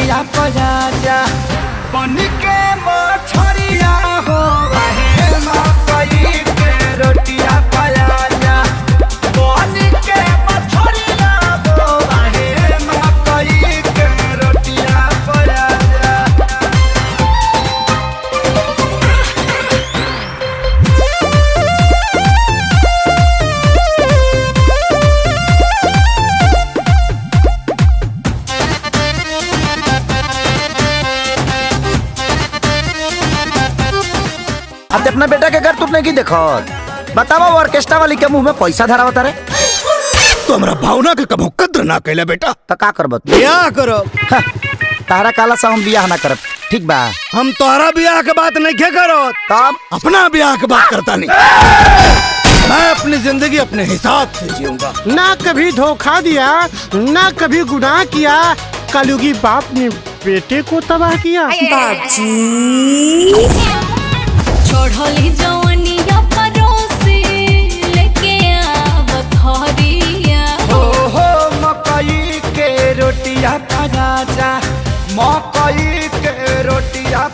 रोटिया पजा जा बन के मछरिया हो रहे मकई के रोटिया पजा जा बन के मछरिया हो रहे मकई के रोटिया पजा जा। अब अपना बेटा के घर तुमने की देखो बतावा ऑर्केस्ट्रा वाली के मुंह में पैसा धरा होता रे तो हमरा भावना के कभू कद्र ना कैला बेटा। तो का करब ब्याह करो। तारा काला से हम बियाह ना करब ठीक बा। हम तोहरा ब्याह के बात नहीं क्या करो तब अपना ब्याह के बात करता नहीं। मैं अपनी जिंदगी अपने हिसाब से जीऊंगा। ना कभी धोखा दिया ना कभी गुनाह किया। कलयुगी बाप ने बेटे को तबाह किया। चढ़ली जवनिया परोसे लेके आव थरिया हो मकई के रोटिया पजा जा मकई के रोटिया